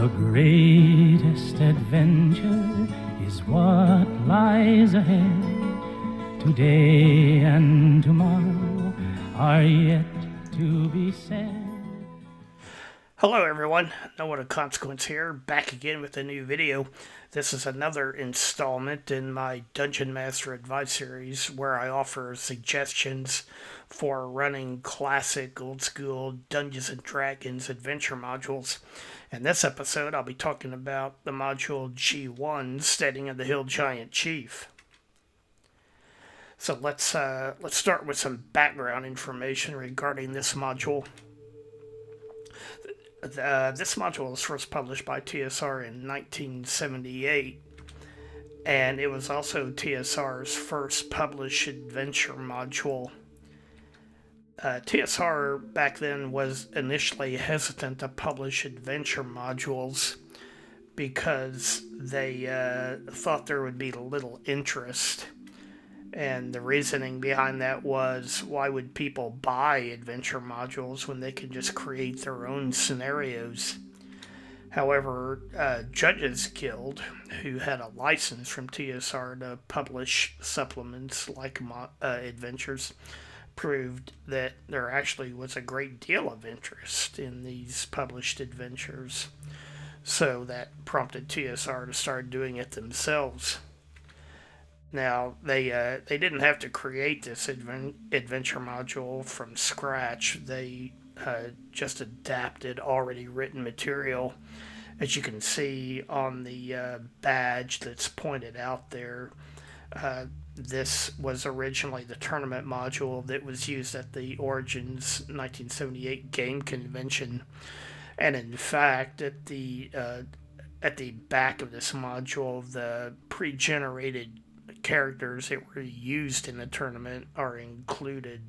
The greatest adventure is what lies ahead. Today and tomorrow are yet to be said. Hello everyone, No What a Consequence here, back again with a new video. This is another installment in my Dungeon Master Advice series where I offer suggestions for running classic old school Dungeons & Dragons adventure modules. In this episode I'll be talking about the module G1 Steading of the Hill Giant Chief. So let's start with some background information regarding this module. This module was first published by TSR in 1978, and it was also TSR's first published adventure module. TSR back then was initially hesitant to publish adventure modules because they thought there would be little interest. And the reasoning behind that was, why would people buy adventure modules when they can just create their own scenarios? However, Judges Guild, who had a license from TSR to publish supplements like adventures, proved that there actually was a great deal of interest in these published adventures. So that prompted TSR to start doing it themselves. Now, they didn't have to create this adventure module from scratch. They just adapted already written material. As you can see on the badge that's pointed out there, this was originally the tournament module that was used at the Origins 1978 game convention. And in fact, at the back of this module, the pre-generated characters that were used in the tournament are included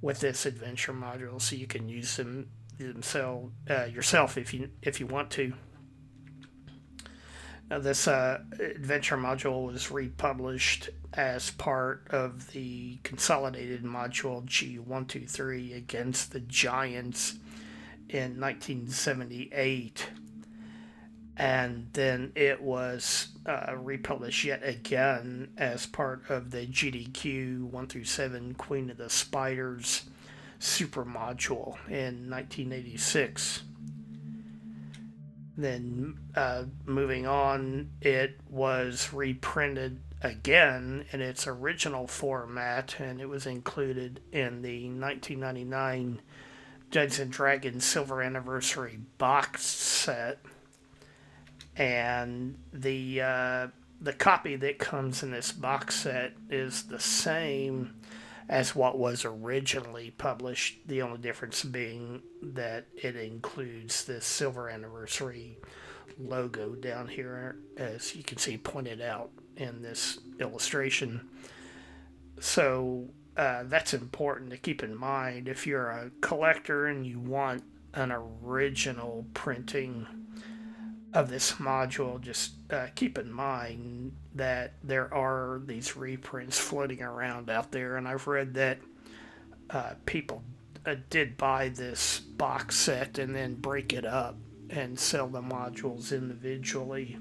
with this adventure module, so you can use them yourself if you want to. Now, this adventure module was republished as part of the consolidated module G123 Against the Giants in 1978. And then it was republished yet again as part of the GDQ 1-7 Queen of the Spiders Super Module in 1986. Then moving on, it was reprinted again in its original format, and it was included in the 1999 Dungeons & Dragons Silver Anniversary box set. And the copy that comes in this box set is the same as what was originally published, the only difference being that it includes this Silver Anniversary logo down here, as you can see pointed out in this illustration. So that's important to keep in mind if you're a collector and you want an original printing of this module. Just keep in mind that there are these reprints floating around out there, and I've read that people did buy this box set and then break it up and sell the modules individually.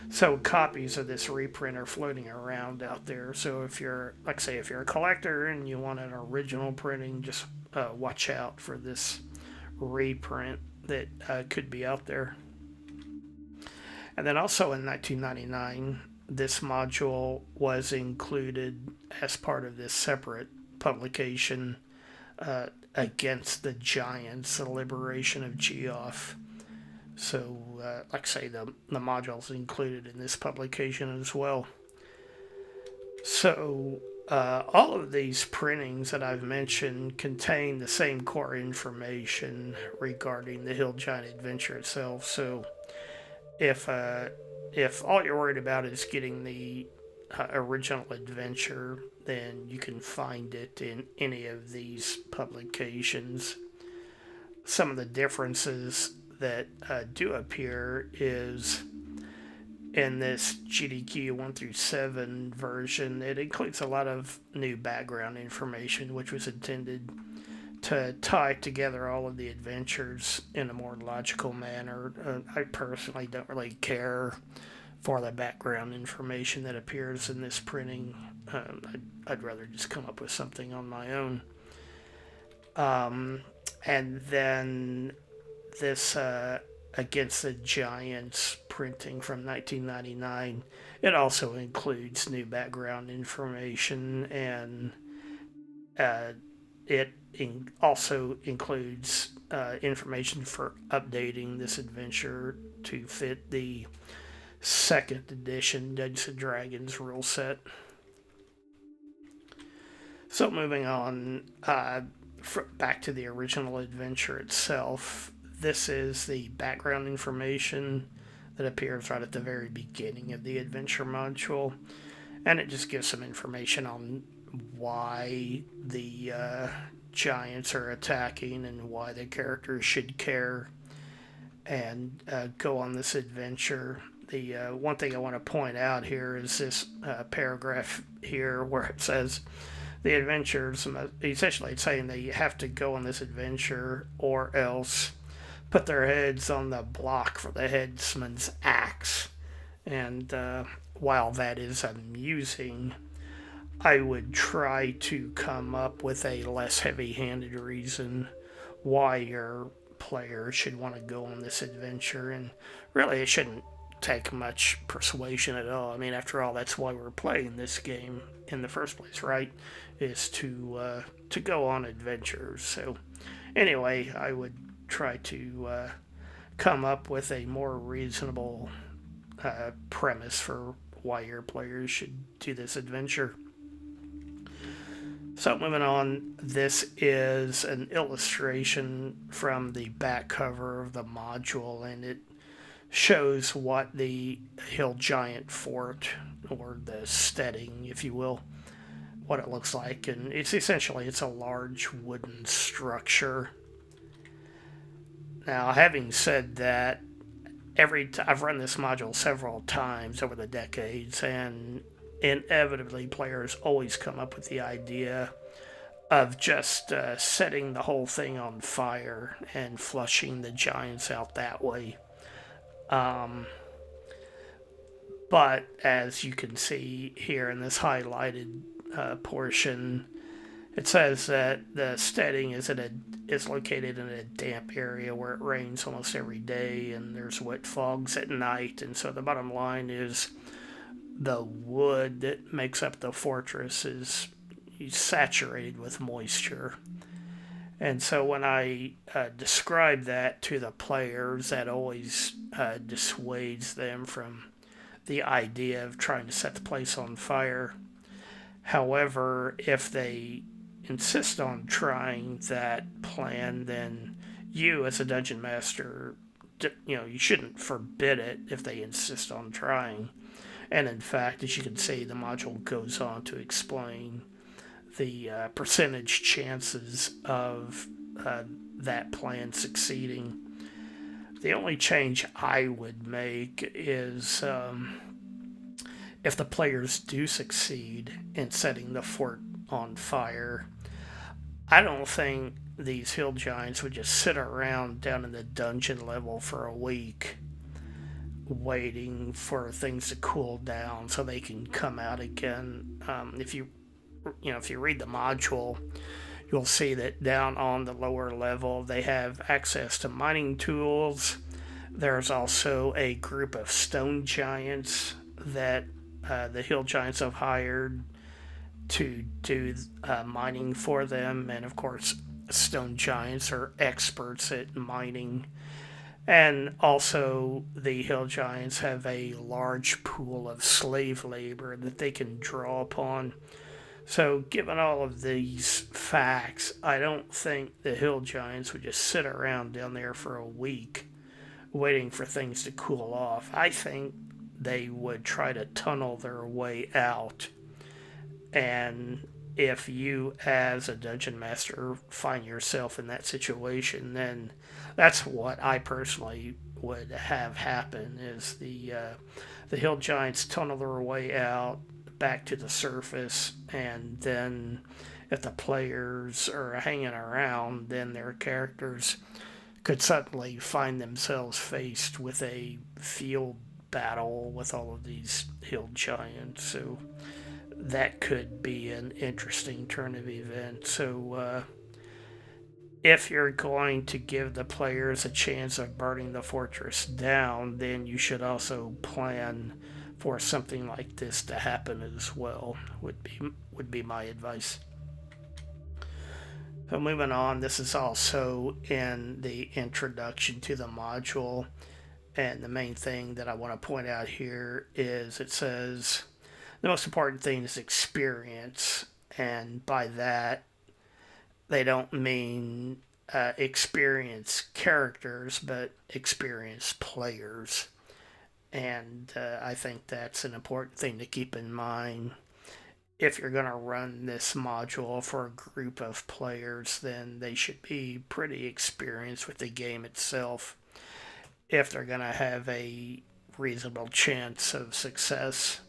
So copies of this reprint are floating around out there. So if you're, if you're a collector and you want an original printing, just watch out for this reprint that could be out there. And then also in 1999, this module was included as part of this separate publication, Against the Giants, the Liberation of Geoff. So, the module's included in this publication as well. So, all of these printings that I've mentioned contain the same core information regarding the Hill Giant adventure itself. So, if all you're worried about is getting the original adventure, then you can find it in any of these publications. Some of the differences that do appear is in this GDQ 1-7 version, it includes a lot of new background information, which was intended to tie together all of the adventures in a more logical manner. I personally don't really care for the background information that appears in this printing. I'd rather just come up with something on my own. And then this Against the Giants printing from 1999, it also includes new background information, and it also includes information for updating this adventure to fit the second edition Dungeons and Dragons rule set. So moving on, back to the original adventure itself. This is the background information that appears right at the very beginning of the adventure module, and it just gives some information on why the giants are attacking and why the characters should care and go on this adventure. The one thing I want to point out here is this paragraph here where it says the adventures, essentially it's saying they have to go on this adventure or else put their heads on the block for the headsman's axe. And while that is amusing, I would try to come up with a less heavy-handed reason why your player should want to go on this adventure. And really, it shouldn't take much persuasion at all. I mean, after all, that's why we're playing this game in the first place, right? Is to go on adventures. So anyway, I would try to come up with a more reasonable premise for why your players should do this adventure. So moving on, this is an illustration from the back cover of the module, and it shows what the Hill Giant Fort, or the Steading, if you will, what it looks like. And it's a large wooden structure. Now, having said that, I've run this module several times over the decades, and inevitably players always come up with the idea of just setting the whole thing on fire and flushing the giants out that way. But as you can see here in this highlighted portion, it says that the Steading is located in a damp area where it rains almost every day and there's wet fogs at night. And so the bottom line is the wood that makes up the fortress is saturated with moisture. And so when I describe that to the players, that always dissuades them from the idea of trying to set the place on fire. However, if they insist on trying that plan, then you as a dungeon master, you shouldn't forbid it if they insist on trying. And in fact, as you can see, the module goes on to explain the percentage chances of that plan succeeding. The only change I would make is if the players do succeed in setting the fort on fire, I don't think these hill giants would just sit around down in the dungeon level for a week waiting for things to cool down so they can come out again. If you read the module, you'll see that down on the lower level they have access to mining tools. There's also a group of stone giants that the hill giants have hired to do mining for them, and of course stone giants are experts at mining. And also the hill giants have a large pool of slave labor that they can draw upon. So given all of these facts, I don't think the hill giants would just sit around down there for a week waiting for things to cool off. I think they would try to tunnel their way out. And if you as a dungeon master find yourself in that situation, then that's what I personally would have happen, is the hill giants tunnel their way out back to the surface, and then if the players are hanging around, then their characters could suddenly find themselves faced with a field battle with all of these hill giants. So that could be an interesting turn of events. So if you're going to give the players a chance of burning the fortress down, then you should also plan for something like this to happen as well. Would be my advice. So moving on, this is also in the introduction to the module, and the main thing that I want to point out here is it says the most important thing is experience, and by that they don't mean experienced characters, but experienced players. And I think that's an important thing to keep in mind. If you're going to run this module for a group of players, then they should be pretty experienced with the game itself if they're going to have a reasonable chance of success.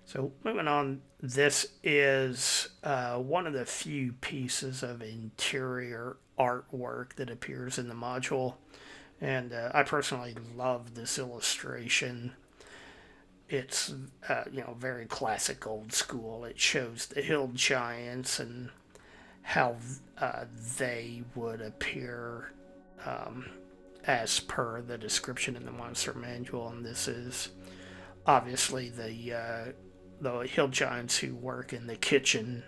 So moving on, this is one of the few pieces of interior artwork that appears in the module, and I personally love this illustration. It's very classic, old school. It shows the hill giants and how they would appear as per the description in the monster manual, and this is obviously the hill giants who work in the kitchen,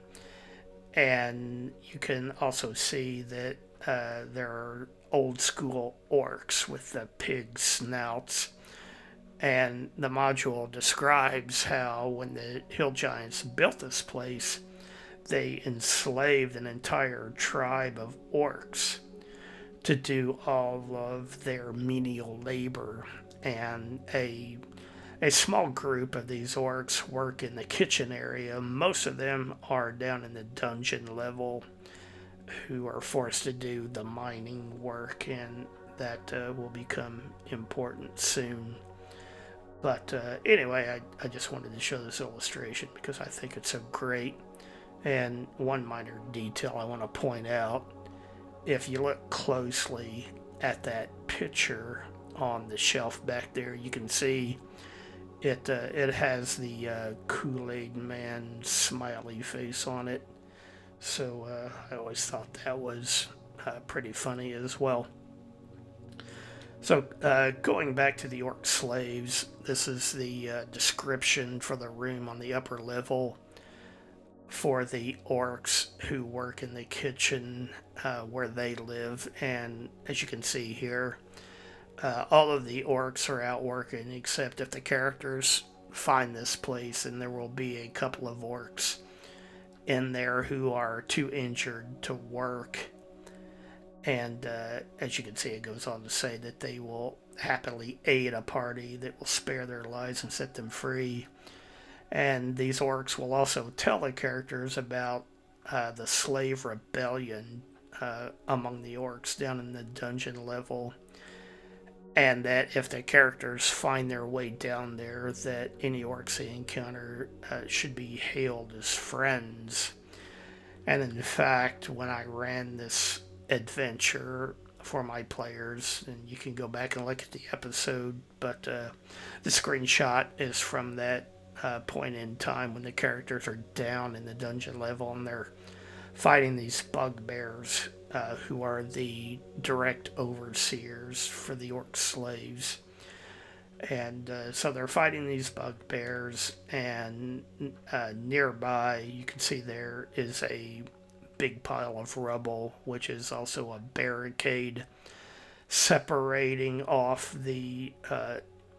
and you can also see that there are old school orcs with the pig snouts. And the module describes how when the hill giants built this place, they enslaved an entire tribe of orcs to do all of their menial labor, and a small group of these orcs work in the kitchen area. Most of them are down in the dungeon level, who are forced to do the mining work, and that will become important soon. But anyway, I just wanted to show this illustration because I think it's so great. And one minor detail I want to point out, if you look closely at that picture on the shelf back there, you can see it has the Kool-Aid Man smiley face on it. So I always thought that was pretty funny as well. So going back to the orc slaves, this is the description for the room on the upper level for the orcs who work in the kitchen where they live. And as you can see here, all of the orcs are out working, except if the characters find this place, and there will be a couple of orcs in there who are too injured to work. And as you can see, it goes on to say that they will happily aid a party that will spare their lives and set them free. And these orcs will also tell the characters about the slave rebellion among the orcs down in the dungeon level. And that if the characters find their way down there, that any orcs they encounter should be hailed as friends. And in fact, when I ran this adventure for my players, and you can go back and look at the episode, but the screenshot is from that point in time when the characters are down in the dungeon level and they're fighting these bugbears who are the direct overseers for the orc slaves. And so they're fighting these bugbears, and nearby you can see there is a big pile of rubble, which is also a barricade separating off the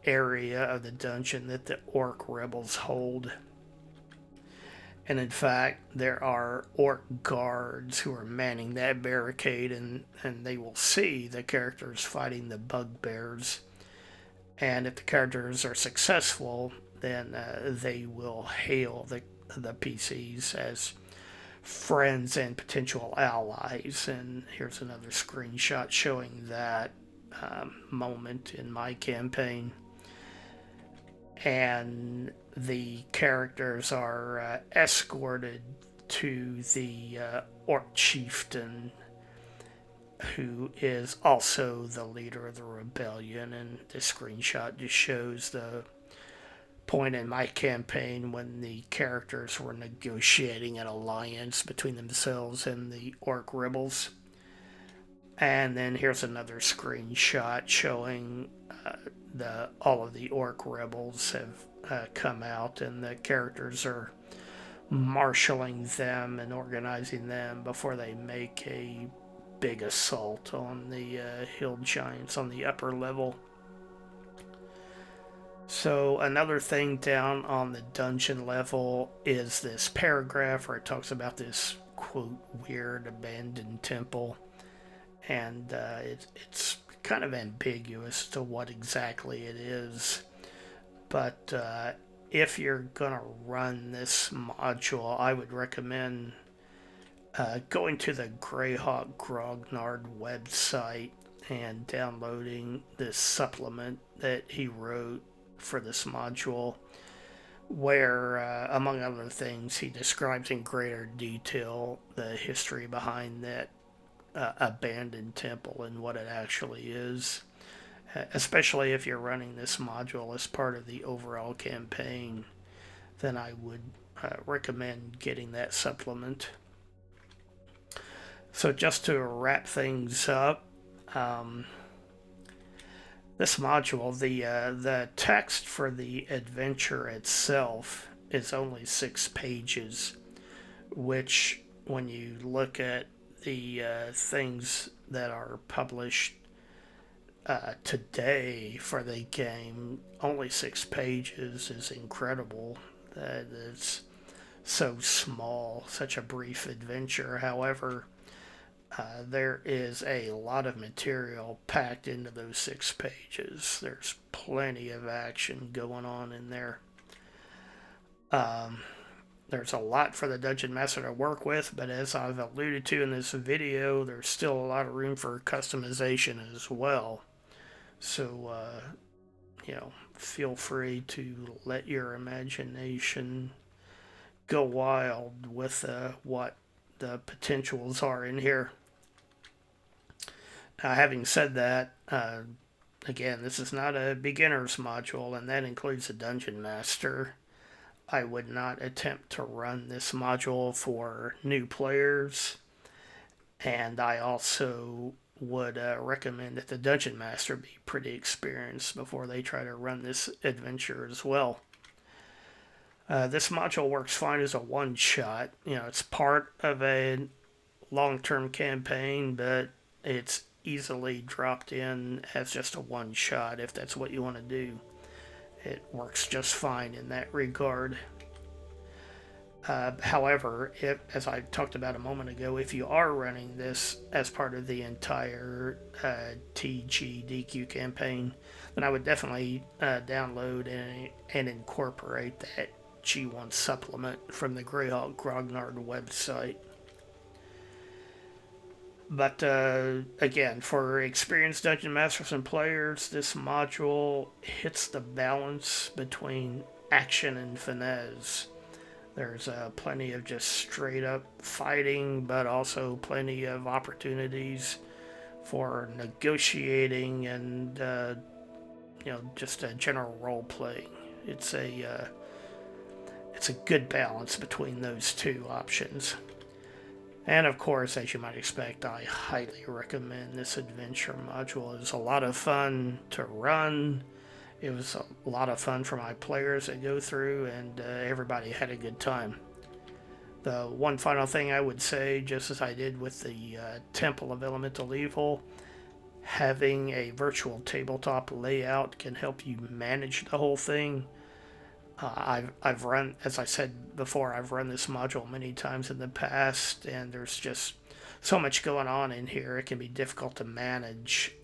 area of the dungeon that the orc rebels hold. And in fact, there are orc guards who are manning that barricade, and they will see the characters fighting the bugbears. And if the characters are successful, then they will hail the PCs as friends and potential allies. And here's another screenshot showing that moment in my campaign. And the characters are escorted to the orc chieftain, who is also the leader of the rebellion. And this screenshot just shows the point in my campaign when the characters were negotiating an alliance between themselves and the orc rebels. And then here's another screenshot showing all of the orc rebels have come out, and the characters are marshaling them and organizing them before they make a big assault on the hill giants on the upper level. So another thing down on the dungeon level is this paragraph where it talks about this, quote, weird abandoned temple. And it's kind of ambiguous to what exactly it is. But if you're going to run this module, I would recommend going to the Greyhawk Grognard website and downloading this supplement that he wrote for this module, where, among other things, he describes in greater detail the history behind that abandoned temple and what it actually is, especially if you're running this module as part of the overall campaign. Then I would recommend getting that supplement. So just to wrap things up, this module, the text for the adventure itself is only 6 pages, which, when you look at the things that are published today for the game, only 6 pages is incredible. That it's so small, such a brief adventure. However, there is a lot of material packed into those 6 pages. There's plenty of action going on in there. There's a lot for the Dungeon Master to work with, but as I've alluded to in this video, there's still a lot of room for customization as well. So, feel free to let your imagination go wild with what the potentials are in here. Now, having said that, again, this is not a beginner's module, and that includes a Dungeon Master. I would not attempt to run this module for new players, and I also would recommend that the Dungeon Master be pretty experienced before they try to run this adventure as well. This module works fine as a one-shot. It's part of a long-term campaign, but it's easily dropped in as just a one-shot if that's what you want to do. It works just fine in that regard. However, as I talked about a moment ago, if you are running this as part of the entire TGDQ campaign, then I would definitely download and incorporate that G1 supplement from the Greyhawk Grognard website. But again, for experienced Dungeon Masters and players, this module hits the balance between action and finesse. There's plenty of just straight up fighting, but also plenty of opportunities for negotiating and just a general role playing. It's a good balance between those two options. And of course, as you might expect, I highly recommend this adventure module. It was a lot of fun to run. It was a lot of fun for my players to go through, and everybody had a good time. The one final thing I would say, just as I did with the Temple of Elemental Evil, having a virtual tabletop layout can help you manage the whole thing. I've run, as I said before, I've run this module many times in the past, and there's just so much going on in here, it can be difficult to manage.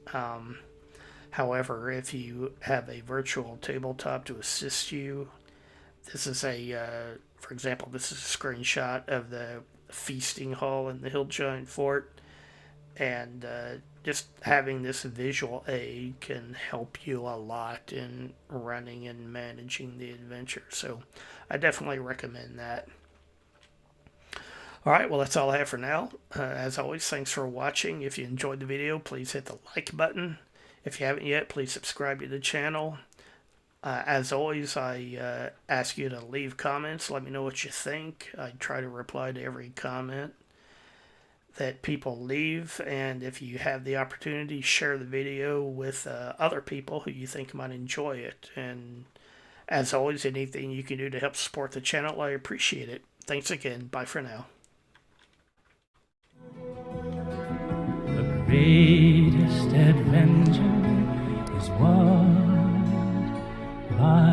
However, if you have a virtual tabletop to assist you, this is for example, this is a screenshot of the feasting hall in the Hill Giant Fort, and just having this visual aid can help you a lot in running and managing the adventure. So I definitely recommend that. All right, well, that's all I have for now. As always, thanks for watching. If you enjoyed the video, please hit the like button. If you haven't yet, please subscribe to the channel. As always, I ask you to leave comments. Let me know what you think. I try to reply to every comment that people leave. And if you have the opportunity, share the video with other people who you think might enjoy it. And as always, anything you can do to help support the channel, I appreciate it. Thanks again. Bye for now. The greatest adventure is what lies